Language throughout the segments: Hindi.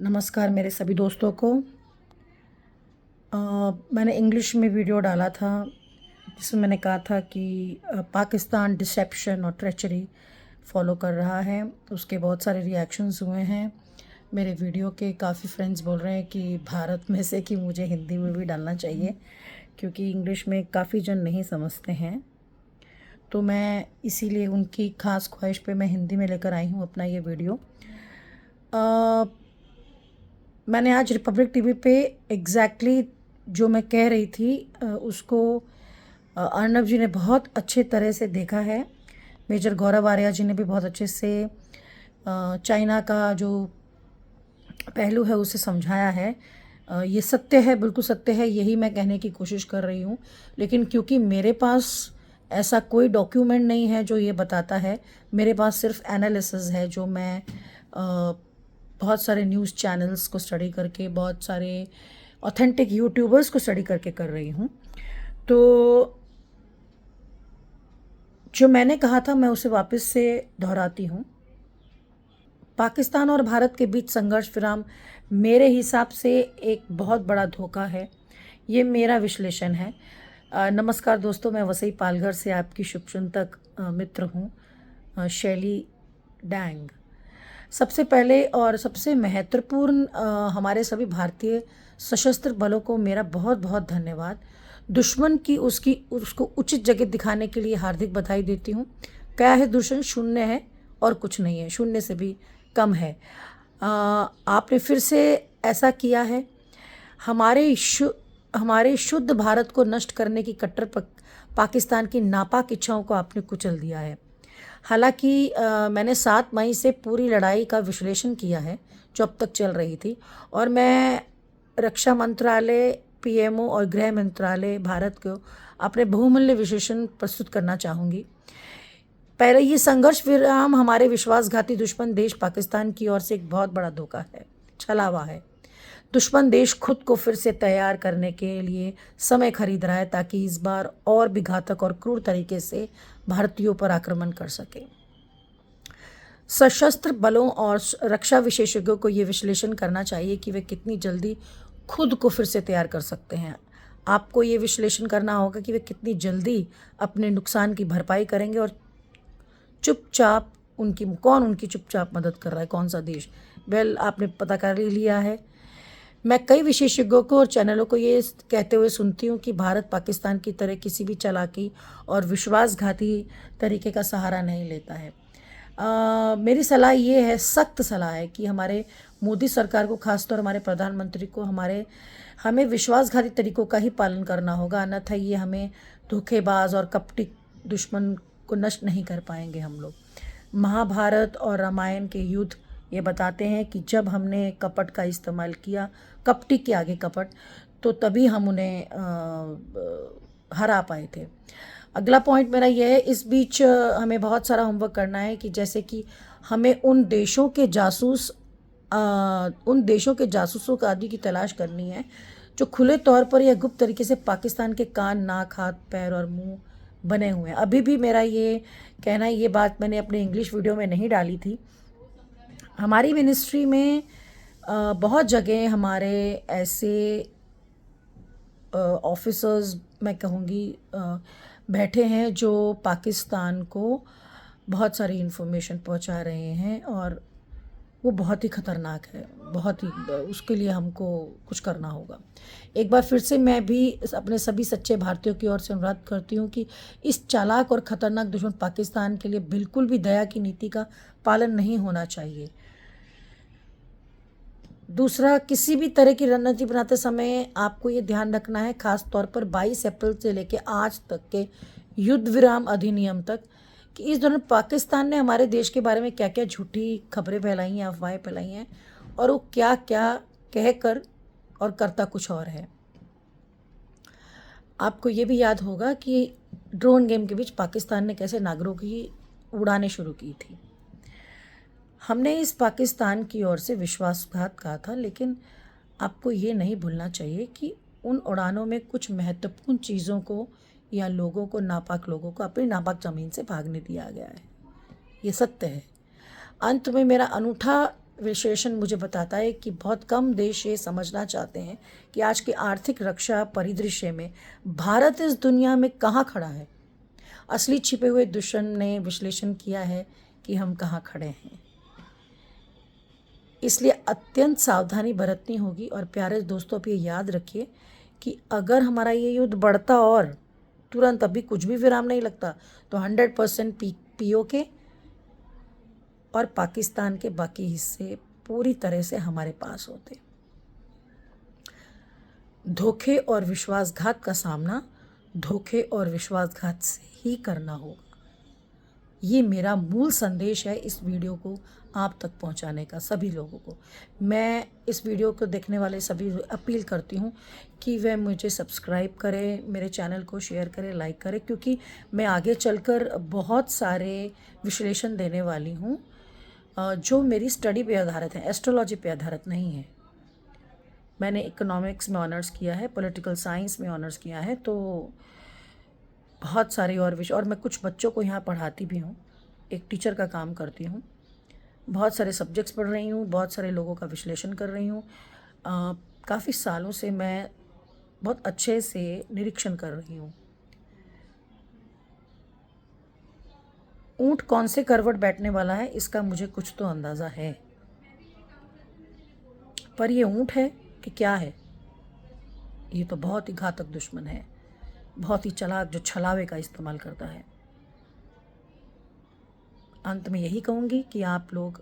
नमस्कार मेरे सभी दोस्तों को। मैंने इंग्लिश में वीडियो डाला था जिसमें मैंने कहा था कि पाकिस्तान डिसेप्शन और ट्रेचरी फॉलो कर रहा है। उसके बहुत सारे रिएक्शंस हुए हैं मेरे वीडियो के। काफ़ी फ्रेंड्स बोल रहे हैं कि भारत में से कि मुझे हिंदी में भी डालना चाहिए क्योंकि इंग्लिश में काफ़ी जन नहीं समझते हैं। तो मैं इसीलिए उनकी ख़ास ख्वाहिश पे मैं हिंदी में लेकर आई हूँ अपना ये वीडियो। मैंने आज रिपब्लिक टीवी पे एग्जैक्टली जो मैं कह रही थी उसको अर्नब जी ने बहुत अच्छे तरह से देखा है। मेजर गौरव आर्या जी ने भी बहुत अच्छे से चाइना का जो पहलू है उसे समझाया है। ये सत्य है, बिल्कुल सत्य है, यही मैं कहने की कोशिश कर रही हूँ। लेकिन क्योंकि मेरे पास ऐसा कोई डॉक्यूमेंट नहीं है जो ये बताता है, मेरे पास सिर्फ एनालिसिस है जो मैं बहुत सारे न्यूज़ चैनल्स को स्टडी करके, बहुत सारे ऑथेंटिक यूट्यूबर्स को स्टडी करके कर रही हूँ। तो जो मैंने कहा था मैं उसे वापस से दोहराती हूँ। पाकिस्तान और भारत के बीच संघर्ष विराम मेरे हिसाब से एक बहुत बड़ा धोखा है। ये मेरा विश्लेषण है। नमस्कार दोस्तों, मैं वसई पालघर से आपकी शुभचिंतक मित्र हूँ, शैली डैंग। सबसे पहले और सबसे महत्वपूर्ण हमारे सभी भारतीय सशस्त्र बलों को मेरा बहुत बहुत धन्यवाद। दुश्मन की उसको उचित जगह दिखाने के लिए हार्दिक बधाई देती हूँ। क्या है दुश्मन? शून्य है और कुछ नहीं है, शून्य से भी कम है। आपने फिर से ऐसा किया है। हमारे शुद्ध भारत को नष्ट करने की कट्टर पाकिस्तान की नापाक इच्छाओं को आपने कुचल दिया है। हालांकि मैंने 7 मई से पूरी लड़ाई का विश्लेषण किया है जो अब तक चल रही थी, और मैं रक्षा मंत्रालय, पीएमओ और गृह मंत्रालय भारत को अपने बहुमूल्य विश्लेषण प्रस्तुत करना चाहूँगी। पहले, ये संघर्ष विराम हमारे विश्वासघाती दुश्मन देश पाकिस्तान की ओर से एक बहुत बड़ा धोखा है, छलावा है। दुश्मन देश खुद को फिर से तैयार करने के लिए समय खरीद रहा है ताकि इस बार और भी घातक और क्रूर तरीके से भारतीयों पर आक्रमण कर सके। सशस्त्र बलों और रक्षा विशेषज्ञों को ये विश्लेषण करना चाहिए कि वे कितनी जल्दी खुद को फिर से तैयार कर सकते हैं। आपको ये विश्लेषण करना होगा कि वे कितनी जल्दी अपने नुकसान की भरपाई करेंगे और चुपचाप कौन उनकी चुपचाप मदद कर रहा है, कौन सा देश। आपने पता कर ही लिया है। मैं कई विशेषज्ञों को और चैनलों को ये कहते हुए सुनती हूँ कि भारत पाकिस्तान की तरह किसी भी चालाकी और विश्वासघाती तरीके का सहारा नहीं लेता है। मेरी सलाह ये है, सख्त सलाह है, कि हमारे मोदी सरकार को, खासतौर हमारे प्रधानमंत्री को, हमें विश्वासघाती तरीकों का ही पालन करना होगा, अन्यथा ये हमें धोखेबाज और कपटी दुश्मन को नष्ट नहीं कर पाएंगे हम लोग। महाभारत और रामायण के युद्ध ये बताते हैं कि जब हमने कपट का इस्तेमाल किया, कपटी के आगे कपट, तो तभी हम उन्हें हरा पाए थे। अगला पॉइंट मेरा यह है, इस बीच हमें बहुत सारा होमवर्क करना है कि जैसे कि हमें उन देशों के जासूसों का आदि की तलाश करनी है जो खुले तौर पर या गुप्त तरीके से पाकिस्तान के कान, नाक, हाथ, पैर और मुंह बने हुए हैं। अभी भी मेरा ये कहना है, ये बात मैंने अपने इंग्लिश वीडियो में नहीं डाली थी। हमारी मिनिस्ट्री में बहुत जगह हमारे ऐसे ऑफिसर्स, मैं कहूँगी, बैठे हैं जो पाकिस्तान को बहुत सारी इन्फॉर्मेशन पहुंचा रहे हैं, और वो बहुत ही ख़तरनाक है, बहुत ही। उसके लिए हमको कुछ करना होगा। एक बार फिर से मैं भी अपने सभी सच्चे भारतीयों की ओर से अनुरोध करती हूँ कि इस चालाक और ख़तरनाक दुश्मन पाकिस्तान के लिए बिल्कुल भी दया की नीति का पालन नहीं होना चाहिए। दूसरा, किसी भी तरह की रणनीति बनाते समय आपको ये ध्यान रखना है, खास तौर पर 22 अप्रैल से लेकर आज तक के युद्ध विराम अधिनियम तक, कि इस दौरान पाकिस्तान ने हमारे देश के बारे में क्या क्या झूठी खबरें फैलाई हैं, अफवाहें फैलाई हैं, और वो क्या क्या कह कर और करता कुछ और है। आपको ये भी याद होगा कि ड्रोन गेम के बीच पाकिस्तान ने कैसे नागरों की उड़ाने शुरू की थी। हमने इस पाकिस्तान की ओर से विश्वासघात कहा था, लेकिन आपको ये नहीं भूलना चाहिए कि उन उड़ानों में कुछ महत्वपूर्ण चीज़ों को या लोगों को, नापाक लोगों को अपनी नापाक ज़मीन से भागने दिया गया है। ये सत्य है। अंत में मेरा अनूठा विश्लेषण मुझे बताता है कि बहुत कम देश ये समझना चाहते हैं कि आज के आर्थिक रक्षा परिदृश्य में भारत इस दुनिया में कहाँ खड़ा है। असली छिपे हुए दुश्मन ने विश्लेषण किया है कि हम कहाँ खड़े हैं। इसलिए अत्यंत सावधानी बरतनी होगी। और प्यारे दोस्तों, आप ये याद रखिए कि अगर हमारा ये युद्ध बढ़ता और तुरंत अभी कुछ भी विराम नहीं लगता तो 100% POK और पाकिस्तान के बाकी हिस्से पूरी तरह से हमारे पास होते। धोखे और विश्वासघात का सामना धोखे और विश्वासघात से ही करना होगा। ये मेरा मूल संदेश है इस वीडियो को आप तक पहुंचाने का। सभी लोगों को मैं इस वीडियो को देखने वाले सभी अपील करती हूं कि वह मुझे सब्सक्राइब करें, मेरे चैनल को शेयर करें, लाइक करें, क्योंकि मैं आगे चलकर बहुत सारे विश्लेषण देने वाली हूं जो मेरी स्टडी पे आधारित है, एस्ट्रोलॉजी पे आधारित नहीं है। मैंने इकोनॉमिक्स में ऑनर्स किया है, पॉलिटिकल साइंस में ऑनर्स किया है, तो बहुत सारे और विषय, और मैं कुछ बच्चों को यहाँ पढ़ाती भी हूँ, एक टीचर का काम करती हूँ। बहुत सारे सब्जेक्ट्स पढ़ रही हूँ, बहुत सारे लोगों का विश्लेषण कर रही हूँ। काफ़ी सालों से मैं बहुत अच्छे से निरीक्षण कर रही हूँ। ऊँट कौन से करवट बैठने वाला है इसका मुझे कुछ तो अंदाज़ा है, पर ये ऊँट है कि क्या है? ये तो बहुत ही घातक दुश्मन है, बहुत ही चालाक, जो छलावे का इस्तेमाल करता है। अंत में यही कहूँगी कि आप लोग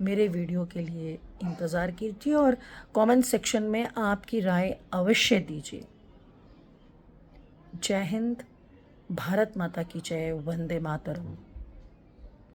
मेरे वीडियो के लिए इंतज़ार कीजिए और कमेंट सेक्शन में आपकी राय अवश्य दीजिए। जय हिंद, भारत माता की जय, वंदे मातरम।